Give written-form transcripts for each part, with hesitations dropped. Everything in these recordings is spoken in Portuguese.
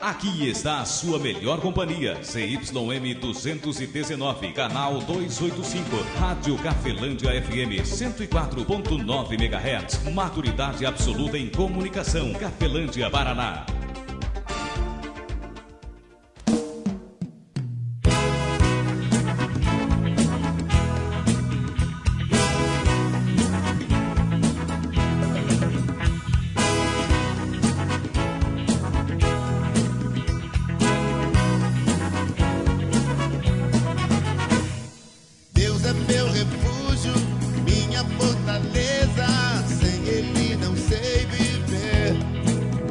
Aqui está a sua melhor companhia, ZYM 219, canal 285, Rádio Cafelândia FM 104.9 MHz, maturidade absoluta em comunicação, Cafelândia, Paraná.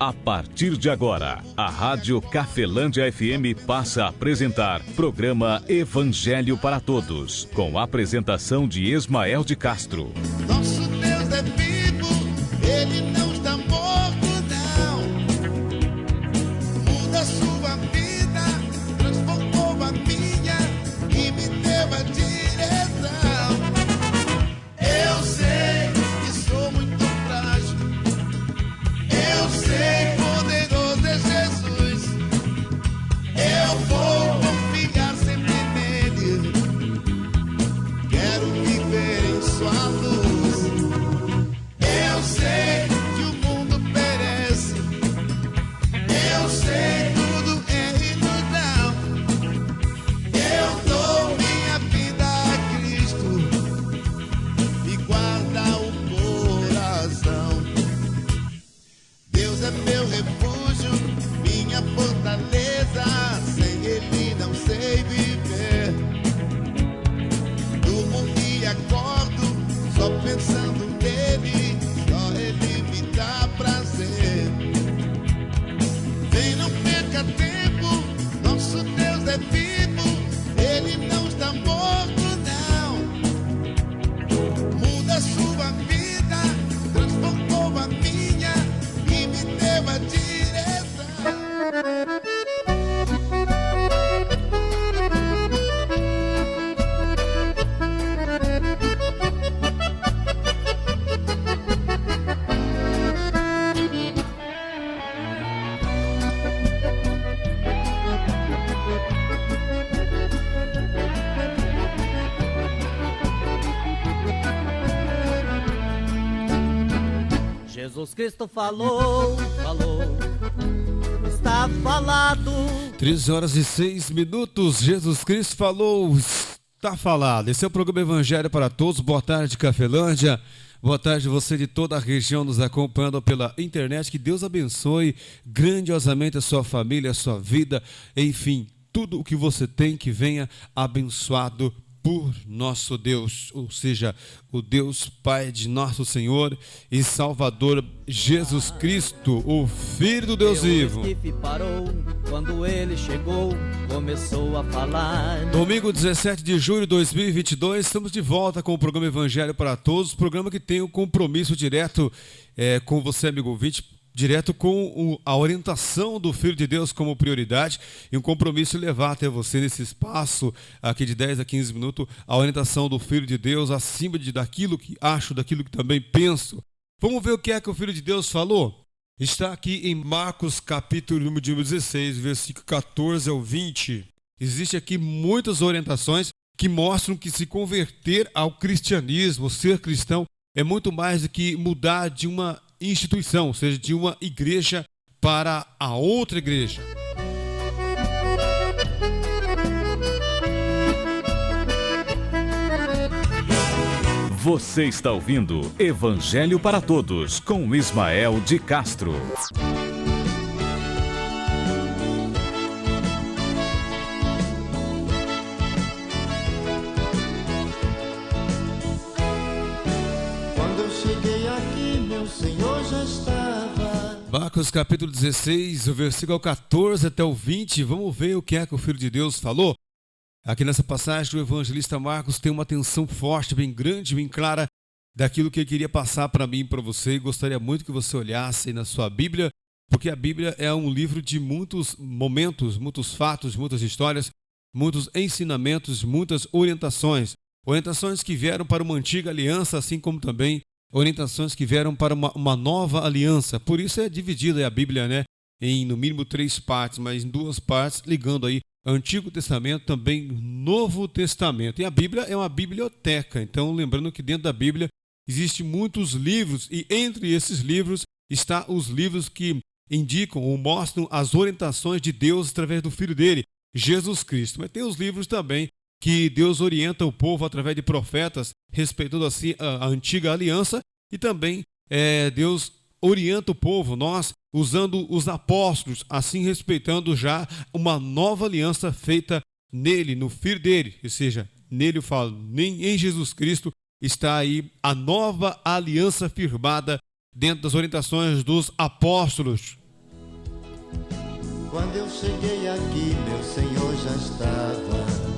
A partir de agora, a Rádio Cafelândia FM passa a apresentar programa Evangelho para Todos, com a apresentação de Ismael de Castro. Nosso Deus é vivo, Ele não está morto, não. Muda sua vida, transformou a minha e me deu a direção. Eu sei que sou muito frágil, eu sei, poderoso é Jesus. Eu vou confiar sempre nele. Quero viver em sua luz. Eu sei que o mundo perece. Eu sei, tudo é ilusão. Eu dou minha vida a Cristo e guarda o coração. Deus é meu refúgio, minha fortaleza, sem Ele não sei viver. Durmo e acordo, só pensando nele, só Ele me dá prazer. Vem, não perca tempo, nosso Deus é vivo, Ele não está morto, não. Muda sua vida, transformou a minha e me deu a direção. Jesus Cristo falou, está falado. 13h06, Jesus Cristo falou, está falado. Esse é o programa Evangelho para Todos. Boa tarde, Cafelândia. Boa tarde, você de toda a região nos acompanhando pela internet. Que Deus abençoe grandiosamente a sua família, a sua vida, enfim, tudo o que você tem, que venha abençoado por nosso Deus, ou seja, o Deus Pai de nosso Senhor e Salvador Jesus Cristo, o Filho do Deus vivo. Parou, quando ele chegou, começou a falar. Domingo 17 de julho de 2022, estamos de volta com o programa Evangelho para Todos, programa que tem um compromisso direto com você, amigo ouvinte, direto com a orientação do Filho de Deus como prioridade e um compromisso levar até você nesse espaço aqui de 10 a 15 minutos a orientação do Filho de Deus acima daquilo que acho, daquilo que também penso. Vamos ver o que é que o Filho de Deus falou? Está aqui em Marcos capítulo número 16, versículo 14 ao 20. Existe aqui muitas orientações que mostram que se converter ao cristianismo, ser cristão, é muito mais do que mudar de uma instituição, ou seja, de uma igreja para a outra igreja. Você está ouvindo Evangelho para Todos, com Ismael de Castro. Quando eu cheguei aqui, meu Senhor já estava. Marcos capítulo 16, o versículo 14 até o 20, vamos ver o que é que o Filho de Deus falou. Aqui nessa passagem, o evangelista Marcos tem uma atenção forte, bem grande, bem clara, daquilo que ele queria passar para mim e para você. E gostaria muito que você olhasse na sua Bíblia, porque a Bíblia é um livro de muitos momentos, muitos fatos, muitas histórias, muitos ensinamentos, muitas orientações. Orientações que vieram para uma antiga aliança, assim como também orientações que vieram para uma nova aliança. Por isso é dividida a Bíblia, né? em no mínimo 3 partes, mas em 2 partes, ligando aí Antigo Testamento, também Novo Testamento. E a Bíblia é uma biblioteca, então lembrando que dentro da Bíblia existem muitos livros, e entre esses livros está os livros que indicam ou mostram as orientações de Deus através do Filho dele, Jesus Cristo. Mas tem os livros também que Deus orienta o povo através de profetas, respeitando assim a antiga aliança, e também Deus orienta o povo, nós, usando os apóstolos, assim respeitando já uma nova aliança feita nele, no Filho dele, ou seja, nele eu falo, em Jesus Cristo está aí a nova aliança firmada dentro das orientações dos apóstolos. Quando eu cheguei aqui, meu Senhor já estava.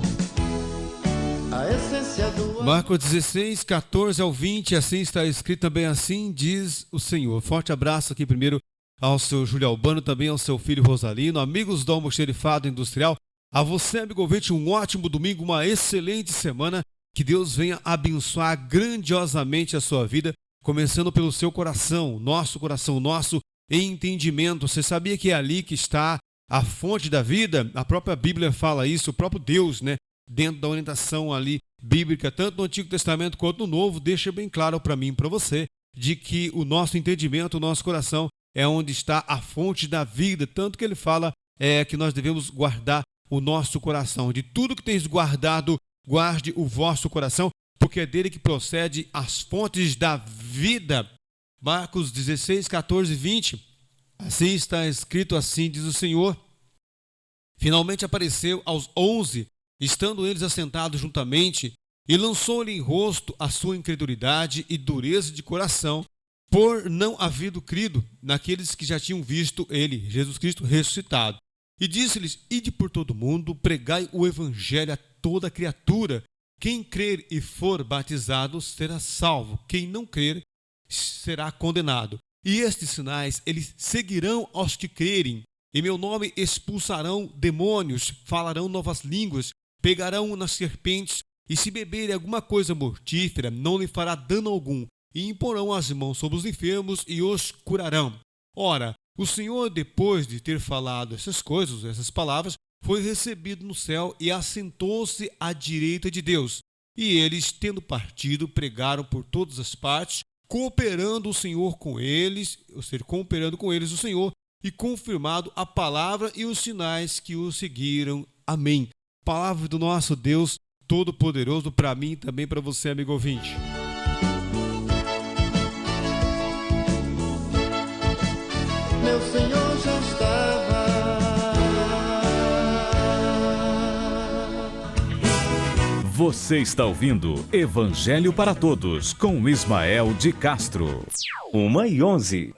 A essência do... Marcos 16, 14 ao 20, assim está escrito também, assim diz o Senhor. Forte abraço aqui primeiro ao seu Júlio Albano, também ao seu filho Rosalino, amigos do Almoxerifado Industrial. A você, amigo ouvinte, um ótimo domingo, uma excelente semana. Que Deus venha abençoar grandiosamente a sua vida, começando pelo seu coração, nosso entendimento. Você sabia que é ali que está a fonte da vida? A própria Bíblia fala isso, o próprio Deus, né? Dentro da orientação ali bíblica, tanto no Antigo Testamento quanto no Novo, deixa bem claro para mim e para você, de que o nosso entendimento, o nosso coração é onde está a fonte da vida, tanto que ele fala que nós devemos guardar o nosso coração. De tudo que tens guardado, guarde o vosso coração, porque é dele que procede as fontes da vida. Marcos 16, 14 e 20, assim está escrito, assim diz o Senhor. Finalmente apareceu aos 11, estando eles assentados juntamente, e lançou-lhe em rosto a sua incredulidade e dureza de coração, por não haver crido naqueles que já tinham visto ele, Jesus Cristo, ressuscitado. E disse-lhes: ide por todo o mundo, pregai o evangelho a toda criatura. Quem crer e for batizado será salvo, quem não crer será condenado. E estes sinais eles seguirão aos que crerem. Em meu nome expulsarão demônios, falarão novas línguas, pegarão nas serpentes, e se beberem alguma coisa mortífera, não lhe fará dano algum, e imporão as mãos sobre os enfermos e os curarão. Ora, o Senhor, depois de ter falado essas coisas, essas palavras, foi recebido no céu e assentou-se à direita de Deus. E eles, tendo partido, pregaram por todas as partes, cooperando o Senhor com eles, ou seja, cooperando com eles o Senhor, e confirmado a palavra e os sinais que o seguiram. Amém. Palavra do nosso Deus Todo-Poderoso para mim e também para você, amigo ouvinte. Meu Senhor já estava. Você está ouvindo Evangelho para Todos com Ismael de Castro. 1h11.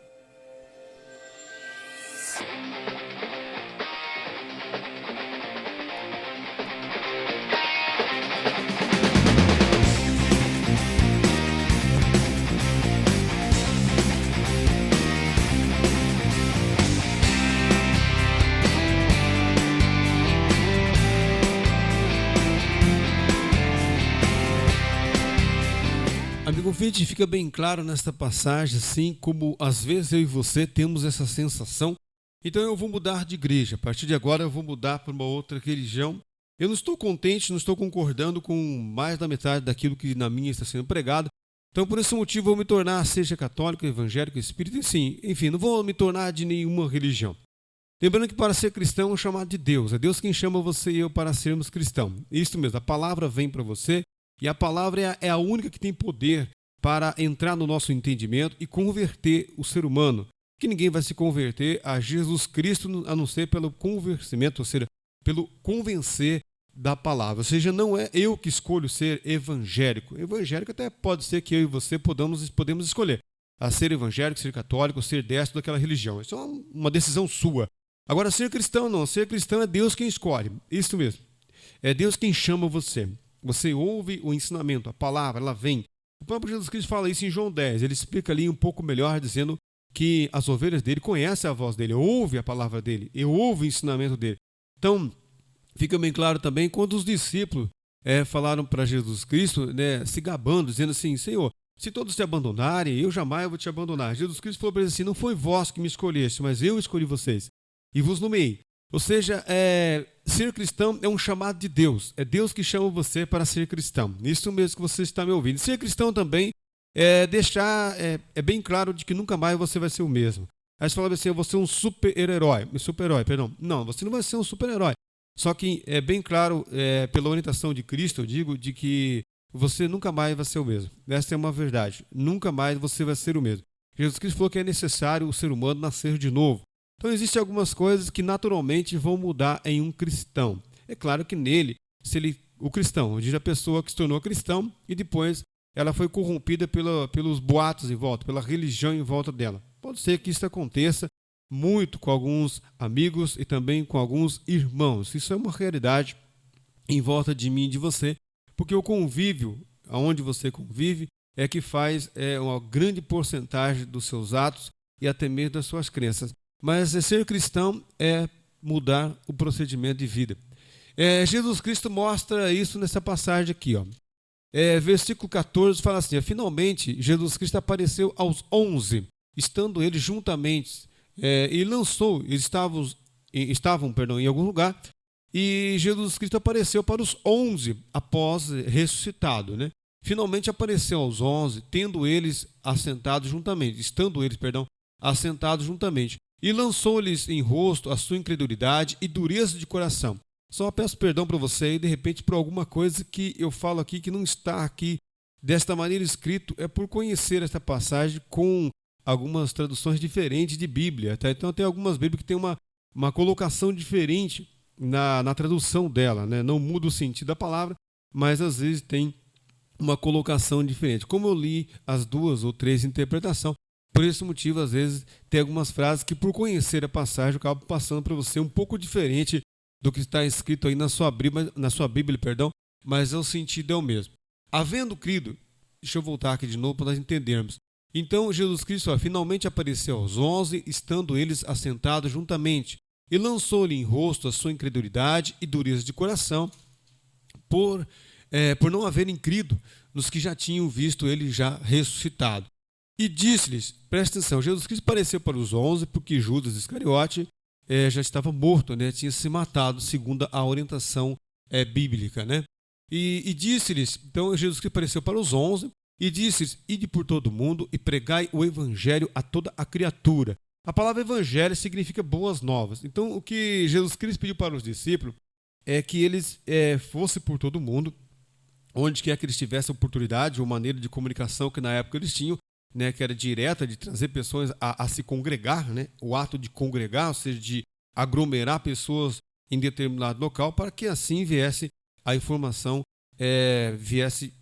Amigo ouvinte, fica bem claro nesta passagem, assim como às vezes eu e você temos essa sensação. Então eu vou mudar de igreja, a partir de agora eu vou mudar para uma outra religião. Eu não estou contente, não estou concordando com mais da metade daquilo que na minha está sendo pregado. Então por esse motivo eu vou me tornar, seja católico, evangélico, espírita, enfim, não vou me tornar de nenhuma religião. Lembrando que para ser cristão é chamado de Deus, é Deus quem chama você e eu para sermos cristãos. Isso mesmo, a palavra vem para você. E a palavra é a única que tem poder para entrar no nosso entendimento e converter o ser humano. Que ninguém vai se converter a Jesus Cristo a não ser pelo convencimento, ou seja, pelo convencer da palavra. Ou seja, não é eu que escolho ser evangélico. Evangélico até pode ser que eu e você podemos escolher a ser evangélico, ser católico, ser destro daquela religião. Isso é uma decisão sua. Agora, ser cristão não. Ser cristão é Deus quem escolhe. Isso mesmo. É Deus quem chama você. Você ouve o ensinamento, a palavra, ela vem. O próprio Jesus Cristo fala isso em João 10. Ele explica ali um pouco melhor, dizendo que as ovelhas dele conhecem a voz dele, ouve a palavra dele, ouve o ensinamento dele. Então, fica bem claro também quando os discípulos falaram para Jesus Cristo, né, se gabando, dizendo assim: Senhor, se todos te abandonarem, eu jamais vou te abandonar. Jesus Cristo falou para eles assim, não foi vós que me escolheste, mas eu escolhi vocês e vos nomeei. Ou seja, ser cristão é um chamado de Deus. É Deus que chama você para ser cristão. Isso mesmo que você está me ouvindo. Ser cristão também é bem claro de que nunca mais você vai ser o mesmo. Aí você fala assim, eu vou ser um super-herói. Não, você não vai ser um super-herói. Só que é bem claro, pela orientação de Cristo, eu digo, de que você nunca mais vai ser o mesmo. Essa é uma verdade. Nunca mais você vai ser o mesmo. Jesus Cristo falou que é necessário o ser humano nascer de novo. Então existem algumas coisas que naturalmente vão mudar em um cristão. É claro que nele, o cristão, onde a pessoa que se tornou cristão e depois ela foi corrompida pelos boatos em volta, pela religião em volta dela. Pode ser que isso aconteça muito com alguns amigos e também com alguns irmãos. Isso é uma realidade em volta de mim e de você, porque o convívio, aonde você convive, é que faz uma grande porcentagem dos seus atos e até mesmo das suas crenças. Mas ser cristão é mudar o procedimento de vida. Jesus Cristo mostra isso nessa passagem aqui, ó. Versículo 14 fala assim, finalmente Jesus Cristo apareceu aos 11, estando eles juntamente, e lançou, eles estavam em algum lugar, e Jesus Cristo apareceu para os 11 após ressuscitado, né? Finalmente apareceu aos 11, estando eles assentados juntamente, e lançou-lhes em rosto a sua incredulidade e dureza de coração. Só peço perdão para você e de repente por alguma coisa que eu falo aqui que não está aqui desta maneira escrito, é por conhecer esta passagem com algumas traduções diferentes de Bíblia. Tá? Então tem algumas Bíblias que tem uma colocação diferente na tradução dela, né? Não muda o sentido da palavra, mas às vezes tem uma colocação diferente. Como eu li as 2 ou 3 interpretações, por esse motivo, às vezes, tem algumas frases que, por conhecer a passagem, eu acabo passando para você um pouco diferente do que está escrito aí na sua Bíblia, mas o sentido é o mesmo. Havendo crido, deixa eu voltar aqui de novo para nós entendermos. Então, Jesus Cristo finalmente apareceu aos 11, estando eles assentados juntamente, e lançou-lhe em rosto a sua incredulidade e dureza de coração, por não haverem crido nos que já tinham visto ele já ressuscitado. E disse-lhes, presta atenção, Jesus Cristo apareceu para os 11 porque Judas Iscariote já estava morto, né? Tinha se matado, segundo a orientação bíblica, né? E disse-lhes, então Jesus Cristo apareceu para os 11 e disse-lhes, ide por todo o mundo e pregai o evangelho a toda a criatura. A palavra evangelho significa boas novas. Então o que Jesus Cristo pediu para os discípulos é que eles fossem por todo o mundo, onde quer que eles tivessem oportunidade ou maneira de comunicação que na época eles tinham, né, que era direta, de trazer pessoas a se congregar, né, o ato de congregar, ou seja, de aglomerar pessoas em determinado local, para que assim viesse a informação, viesse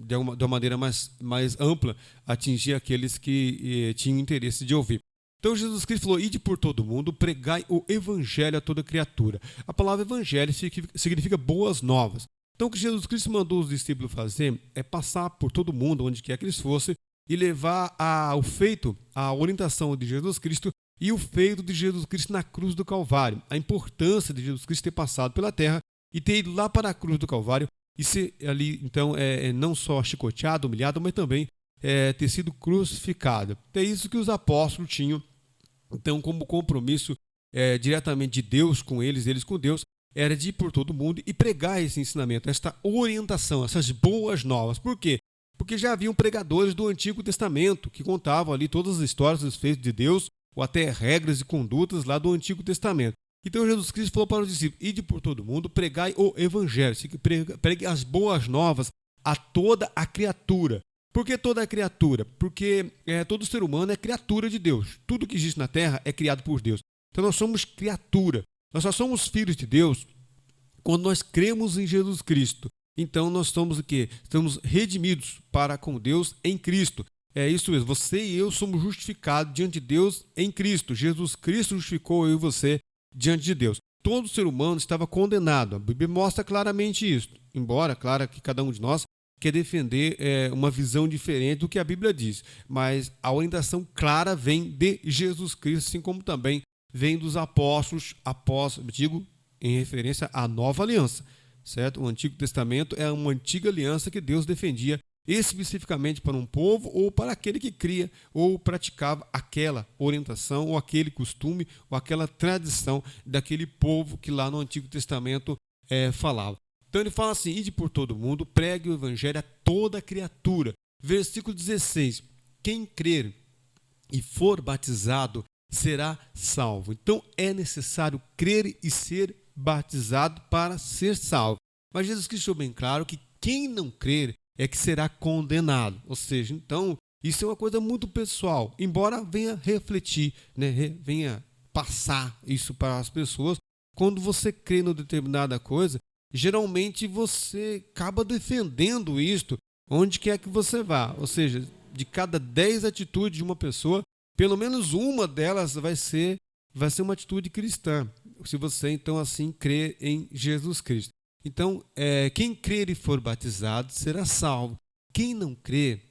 de uma maneira mais ampla, atingir aqueles que tinham interesse de ouvir. Então Jesus Cristo falou, ide por todo mundo, pregai o evangelho a toda criatura. A palavra evangelho significa boas novas. Então o que Jesus Cristo mandou os discípulos fazer é passar por todo mundo, onde quer que eles fossem, e levar o feito, a orientação de Jesus Cristo e o feito de Jesus Cristo na cruz do Calvário. A importância de Jesus Cristo ter passado pela terra e ter ido lá para a cruz do Calvário e ser ali, então, não só chicoteado, humilhado, mas também ter sido crucificado. É isso que os apóstolos tinham, então, como compromisso diretamente de Deus com eles com Deus, era de ir por todo mundo e pregar esse ensinamento, esta orientação, essas boas novas. Por quê? Porque já haviam pregadores do Antigo Testamento que contavam ali todas as histórias dos feitos de Deus, ou até regras e condutas lá do Antigo Testamento. Então Jesus Cristo falou para os discípulos, ide por todo mundo, pregai o evangelho, pregue as boas novas a toda a criatura. Por que toda a criatura? Porque todo ser humano é criatura de Deus. Tudo que existe na terra é criado por Deus. Então nós somos criatura. Nós só somos filhos de Deus quando nós cremos em Jesus Cristo. Então nós somos o quê? Estamos redimidos para com Deus em Cristo. É isso mesmo, você e eu somos justificados diante de Deus em Cristo. Jesus Cristo justificou eu e você diante de Deus. Todo ser humano estava condenado. A Bíblia mostra claramente isso. Embora, claro, que cada um de nós quer defender uma visão diferente do que a Bíblia diz. Mas a orientação clara vem de Jesus Cristo, assim como também vem dos apóstolos, digo, em referência à nova aliança. Certo? O Antigo Testamento é uma antiga aliança que Deus defendia especificamente para um povo ou para aquele que cria ou praticava aquela orientação ou aquele costume ou aquela tradição daquele povo que lá no Antigo Testamento falava. Então ele fala assim: ide por todo mundo, pregue o evangelho a toda criatura. Versículo 16: quem crer e for batizado será salvo. Então é necessário crer e ser batizado para ser salvo. Mas Jesus Cristo deixou bem claro que quem não crer é que será condenado. Ou seja, então isso é uma coisa muito pessoal, embora venha refletir, né, venha passar isso para as pessoas. Quando você crê em determinada coisa, geralmente você acaba defendendo isto onde quer que você vá. Ou seja, de cada 10 atitudes de uma pessoa, pelo menos uma delas vai ser uma atitude cristã, se você então assim crê em Jesus Cristo. Então, quem crer e for batizado será salvo. Quem não crer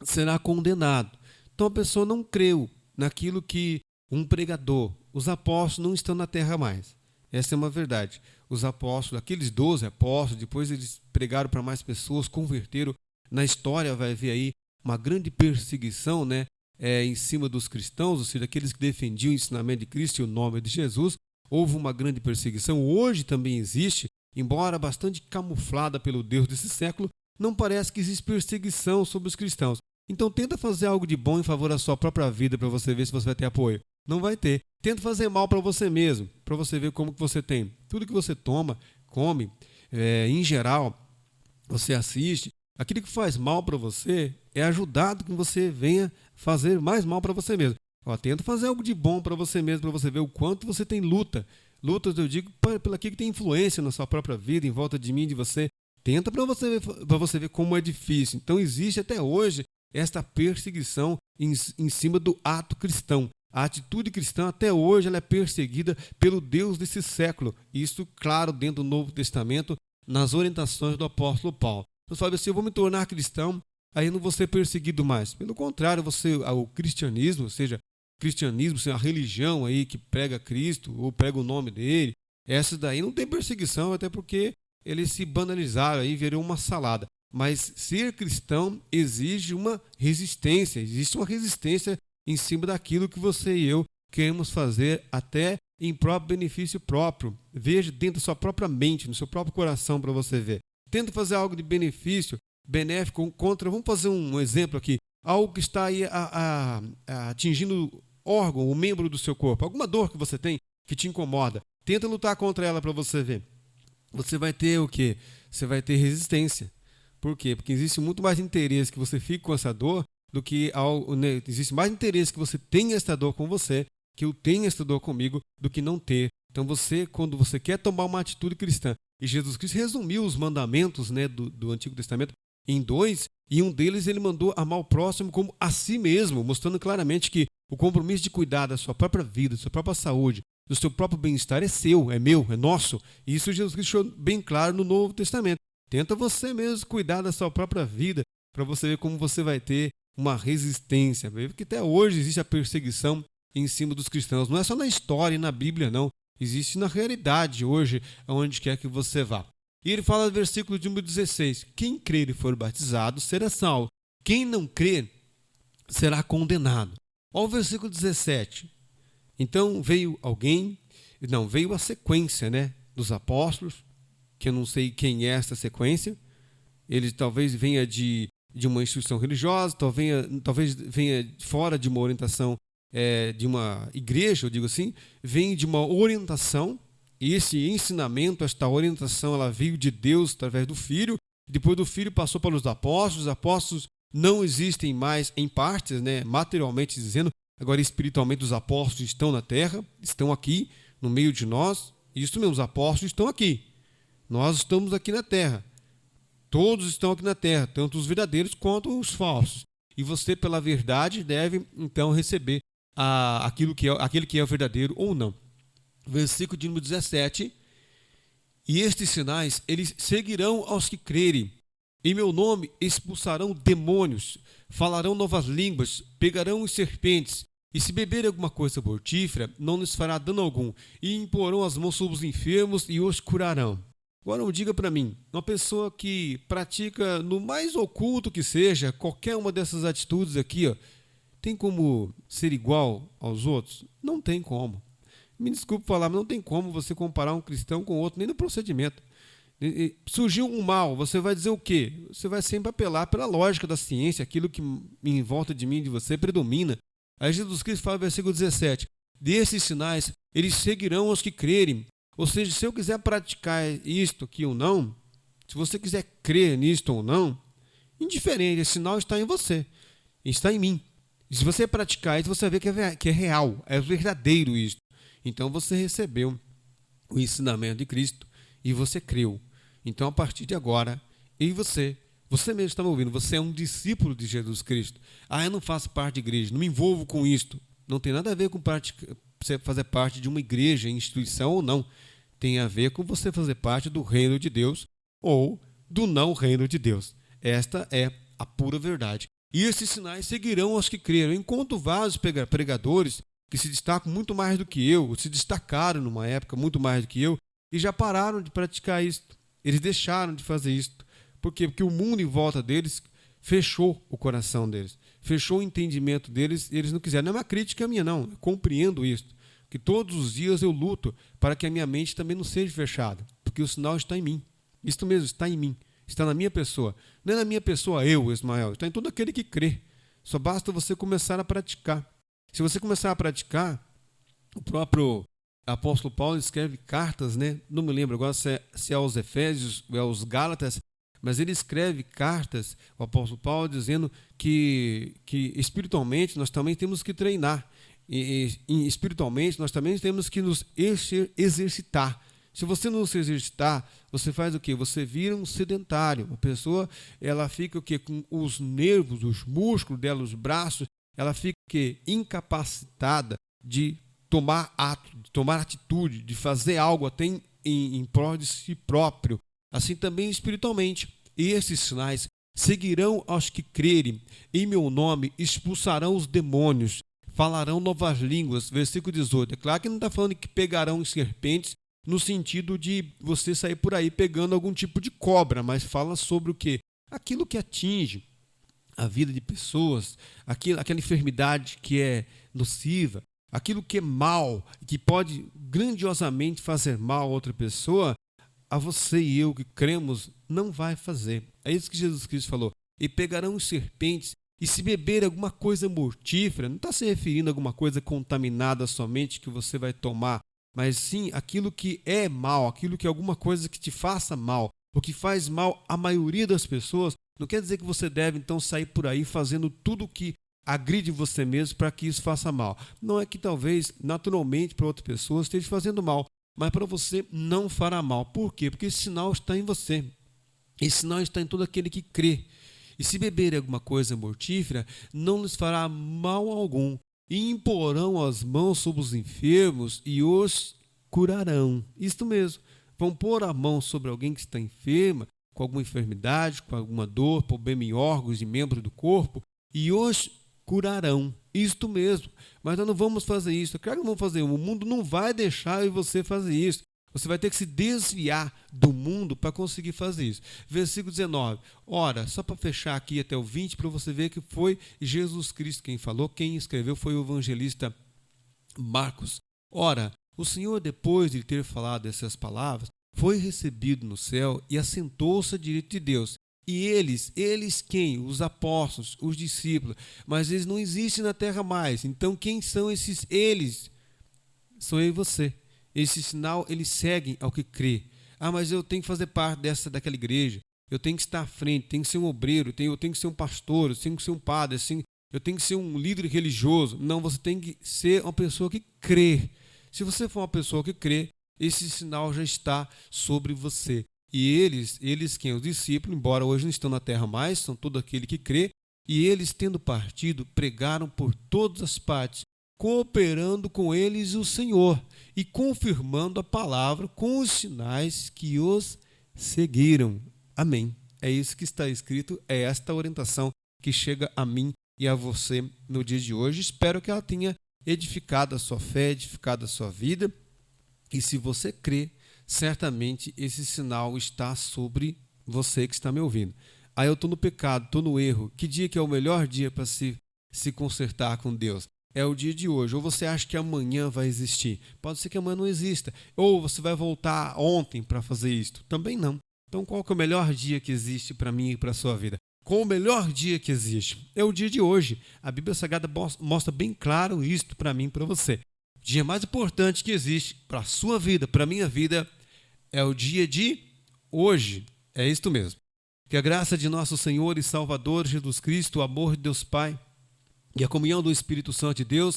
será condenado. Então a pessoa não creu naquilo que um pregador, os apóstolos não estão na terra mais. Essa é uma verdade. Os apóstolos, aqueles 12 apóstolos, depois eles pregaram para mais pessoas, converteram. Na história vai haver aí uma grande perseguição, né, em cima dos cristãos, ou seja, aqueles que defendiam o ensinamento de Cristo e o nome de Jesus. Houve uma grande perseguição. Hoje também existe, embora bastante camuflada pelo Deus desse século, não parece que existe perseguição sobre os cristãos. Então tenta fazer algo de bom em favor da sua própria vida para você ver se você vai ter apoio. Não vai ter. Tenta fazer mal para você mesmo, para você ver como que você tem. Tudo que você toma, come, em geral, você assiste, aquilo que faz mal para você é ajudado que você venha fazer mais mal para você mesmo. Tenta fazer algo de bom para você mesmo, para você ver o quanto você tem luta. Lutas, eu digo, pelo aquilo que tem influência na sua própria vida, em volta de mim, de você. Tenta para você ver como é difícil. Então existe até hoje esta perseguição em cima do ato cristão. A atitude cristã até hoje ela é perseguida pelo Deus desse século. Isso, claro, dentro do Novo Testamento, nas orientações do apóstolo Paulo. Você fala assim: eu vou me tornar cristão, aí eu não vou ser perseguido mais. Pelo contrário, o cristianismo, ou seja, a religião aí que prega Cristo ou prega o nome dele, essa daí não tem perseguição, até porque eles se banalizaram aí, viram uma salada. Mas ser cristão exige uma resistência, existe uma resistência em cima daquilo que você e eu queremos fazer, até em próprio benefício próprio. Veja dentro da sua própria mente, no seu próprio coração, para você ver. Tenta fazer algo de benefício, benéfico, contra, vamos fazer um exemplo aqui, algo que está aí atingindo órgão ou membro do seu corpo, alguma dor que você tem que te incomoda. Tenta lutar contra ela para você ver. Você vai ter o quê? Você vai ter resistência. Por quê? Porque existe muito mais interesse que você fique com essa dor do que existe mais interesse que você tenha esta dor com você, que eu tenha esta dor comigo, do que não ter. Então quando você quer tomar uma atitude cristã, e Jesus Cristo resumiu os mandamentos, né, do Antigo Testamento em 2, e um deles ele mandou amar o próximo como a si mesmo, mostrando claramente que o compromisso de cuidar da sua própria vida, da sua própria saúde, do seu próprio bem-estar é seu, é meu, é nosso. E isso Jesus Cristo deixou bem claro no Novo Testamento. Tenta você mesmo cuidar da sua própria vida, para você ver como você vai ter uma resistência. Porque até hoje existe a perseguição em cima dos cristãos. Não é só na história e na Bíblia, não. Existe na realidade hoje, aonde quer que você vá. E ele fala no versículo de número 16: quem crer e for batizado será salvo. Quem não crer será condenado. Olha o versículo 17. Então veio a sequência, né, dos apóstolos, que eu não sei quem é essa sequência. Ele talvez venha de uma instituição religiosa, talvez venha fora de uma orientação de uma igreja, eu digo assim, vem de uma orientação. E esse ensinamento, esta orientação, ela veio de Deus através do Filho. Depois do Filho passou para os apóstolos. Os apóstolos não existem mais em partes, né, materialmente dizendo. Agora, espiritualmente, os apóstolos estão na terra, estão aqui no meio de nós. Isso mesmo, os apóstolos estão aqui. Nós estamos aqui na terra. Todos estão aqui na terra, tanto os verdadeiros quanto os falsos. E você, pela verdade, deve então receber aquele que é o verdadeiro ou não. Versículo de número 17: e estes sinais, eles seguirão aos que crerem. Em meu nome expulsarão demônios, falarão novas línguas, pegarão os serpentes, e se beberem alguma coisa mortífera, não lhes fará dano algum, e imporão as mãos sobre os enfermos e os curarão. Agora, diga para mim, uma pessoa que pratica no mais oculto que seja, qualquer uma dessas atitudes aqui, ó, tem como ser igual aos outros? Não tem como. Me desculpe falar, mas não tem como você comparar um cristão com outro, nem no procedimento. Surgiu um mal, você vai dizer o quê? Você vai sempre apelar pela lógica da ciência, aquilo que em volta de mim e de você predomina. Aí Jesus Cristo fala no versículo 17, desses sinais, eles seguirão os que crerem. Ou seja, se eu quiser praticar isto aqui ou não, se você quiser crer nisto ou não, indiferente, esse sinal está em você, está em mim. E se você praticar isso, você vai ver que é real, é verdadeiro isso. Então você recebeu o ensinamento de Cristo e você creu. Então, a partir de agora, você mesmo está me ouvindo, você é um discípulo de Jesus Cristo. Eu não faço parte de igreja, não me envolvo com isto. Não tem nada a ver com você fazer parte de uma igreja, instituição ou não. Tem a ver com você fazer parte do reino de Deus ou do não reino de Deus. Esta é a pura verdade. E esses sinais seguirão aos que creram. Enquanto vários pregadores que se destacam muito mais do que eu, se destacaram numa época muito mais do que eu, e já pararam de praticar isso. Eles deixaram de fazer isso. Por quê? Porque o mundo em volta deles fechou o coração deles, fechou o entendimento deles, eles não quiseram. Não é uma crítica minha, não. Eu compreendo isso. Que todos os dias eu luto para que a minha mente também não seja fechada, porque o sinal está em mim. Isto mesmo, está em mim, está na minha pessoa. Não é na minha pessoa eu, Ismael, está em todo aquele que crê. Só basta você começar a praticar. Se você começar a praticar, o próprio apóstolo Paulo escreve cartas, né? Não me lembro agora se é aos Efésios ou aos Gálatas, mas ele escreve cartas, o apóstolo Paulo, dizendo que espiritualmente nós também temos que treinar. E espiritualmente nós também temos que nos exercitar. Se você não se exercitar, você faz o quê? Você vira um sedentário. Uma pessoa, ela fica o quê? Com os nervos, os músculos dela, os braços, ela fica o quê? Incapacitada de tomar ato, de tomar atitude, de fazer algo até em prol de si próprio. Assim também espiritualmente. E esses sinais seguirão aos que crerem. Em meu nome expulsarão os demônios. Falarão novas línguas, versículo 18. É claro que não está falando que pegarão serpentes no sentido de você sair por aí pegando algum tipo de cobra, mas fala sobre o quê? Aquilo que atinge a vida de pessoas, aquela enfermidade que é nociva, aquilo que é mal, que pode grandiosamente fazer mal a outra pessoa, a você e eu que cremos, não vai fazer. É isso que Jesus Cristo falou. E pegarão os serpentes. E se beber alguma coisa mortífera, não está se referindo a alguma coisa contaminada somente que você vai tomar, mas sim aquilo que é mal, aquilo que é alguma coisa que te faça mal, o que faz mal à maioria das pessoas. Não quer dizer que você deve então sair por aí fazendo tudo que agride você mesmo para que isso faça mal. Não é que talvez naturalmente para outra pessoa esteja fazendo mal, mas para você não fará mal. Por quê? Porque esse sinal está em você. Esse sinal está em todo aquele que crê. E se beber alguma coisa mortífera, não lhes fará mal algum. E imporão as mãos sobre os enfermos e os curarão. Isto mesmo. Vão pôr a mão sobre alguém que está enferma, com alguma enfermidade, com alguma dor, problema em órgãos e membros do corpo, e os curarão. Isto mesmo. Mas nós não vamos fazer isso. Claro que não vamos fazer. O mundo não vai deixar eu e você fazer isso. Você vai ter que se desviar do mundo para conseguir fazer isso. Versículo 19. Ora, só para fechar aqui até o 20, para você ver que foi Jesus Cristo quem falou, quem escreveu foi o evangelista Marcos. Ora, o Senhor, depois de ter falado essas palavras, foi recebido no céu e assentou-se à direita de Deus. E eles quem? Os apóstolos, os discípulos. Mas eles não existem na terra mais. Então quem são esses eles? Sou eu e você. Esse sinal, eles seguem ao que crê. Mas eu tenho que fazer parte daquela igreja. Eu tenho que estar à frente, tenho que ser um obreiro, eu tenho que ser um pastor, eu tenho que ser um padre, eu tenho que ser um líder religioso. Não, você tem que ser uma pessoa que crê. Se você for uma pessoa que crê, esse sinal já está sobre você. E eles quem? Os discípulos, embora hoje não estão na terra mais, são todo aquele que crê, e eles, tendo partido, pregaram por todas as partes, cooperando com eles o Senhor e confirmando a palavra com os sinais que os seguiram. Amém. É isso que está escrito, é esta orientação que chega a mim e a você no dia de hoje. Espero que ela tenha edificado a sua fé, edificado a sua vida. E se você crê, certamente esse sinal está sobre você que está me ouvindo. Aí eu estou no pecado, estou no erro. Que dia que é o melhor dia para se consertar com Deus? É o dia de hoje. Ou você acha que amanhã vai existir? Pode ser que amanhã não exista. Ou você vai voltar ontem para fazer isto? Também não. Então qual que é o melhor dia que existe para mim e para a sua vida? Qual o melhor dia que existe? É o dia de hoje. A Bíblia Sagrada mostra bem claro isto para mim e para você. O dia mais importante que existe para a sua vida, para a minha vida, é o dia de hoje. É isto mesmo. Que a graça de nosso Senhor e Salvador Jesus Cristo, o amor de Deus Pai e a comunhão do Espírito Santo de Deus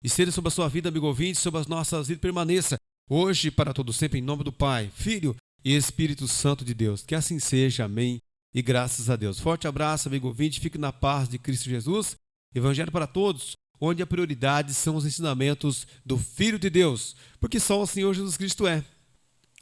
esteja sobre a sua vida, amigo ouvinte, sobre as nossas vidas, permaneça hoje e para todo sempre, em nome do Pai, Filho e Espírito Santo de Deus. Que assim seja, amém, e graças a Deus. Forte abraço, amigo ouvinte, fique na paz de Cristo Jesus. Evangelho para todos, onde a prioridade são os ensinamentos do Filho de Deus, porque só o Senhor Jesus Cristo é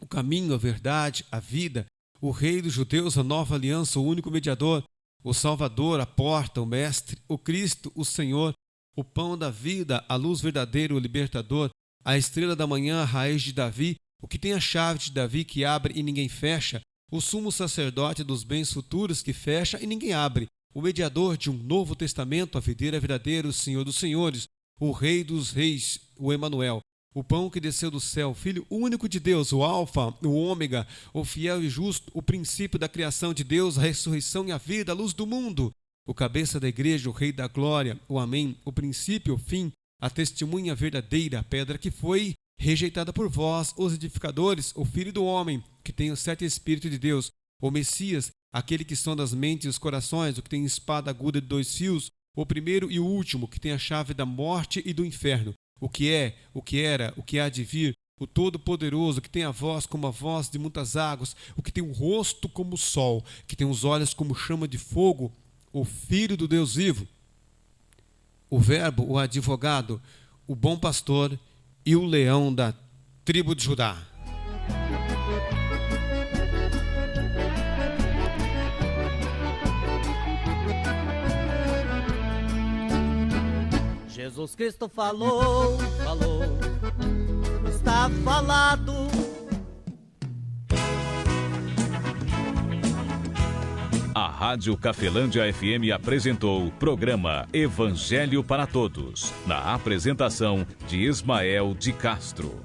o caminho, a verdade, a vida, o Rei dos Judeus, a nova aliança, o único mediador, o Salvador, a porta, o Mestre, o Cristo, o Senhor, o pão da vida, a luz verdadeira, o libertador, a estrela da manhã, a raiz de Davi, o que tem a chave de Davi que abre e ninguém fecha, o sumo sacerdote dos bens futuros que fecha e ninguém abre, o mediador de um novo testamento, a videira verdadeira, o Senhor dos senhores, o Rei dos reis, o Emanuel, o pão que desceu do céu, Filho único de Deus, o Alfa, o Ômega, o fiel e justo, o princípio da criação de Deus, a ressurreição e a vida, a luz do mundo, o cabeça da igreja, o Rei da glória, o Amém, o princípio, o fim, a testemunha verdadeira, a pedra que foi rejeitada por vós, os edificadores, o Filho do homem, que tem os 7 Espíritos de Deus, o Messias, aquele que sonda as mentes e os corações, o que tem espada aguda de 2 fios, o primeiro e o último, que tem a chave da morte e do inferno, o que é, o que era, o que há de vir, o Todo-Poderoso, que tem a voz como a voz de muitas águas, o que tem o rosto como o sol, que tem os olhos como chama de fogo, o Filho do Deus vivo, o Verbo, o advogado, o bom pastor e o leão da tribo de Judá. Jesus Cristo falou, está falado. A Rádio Cafelândia FM apresentou o programa Evangelho para Todos, na apresentação de Ismael de Castro.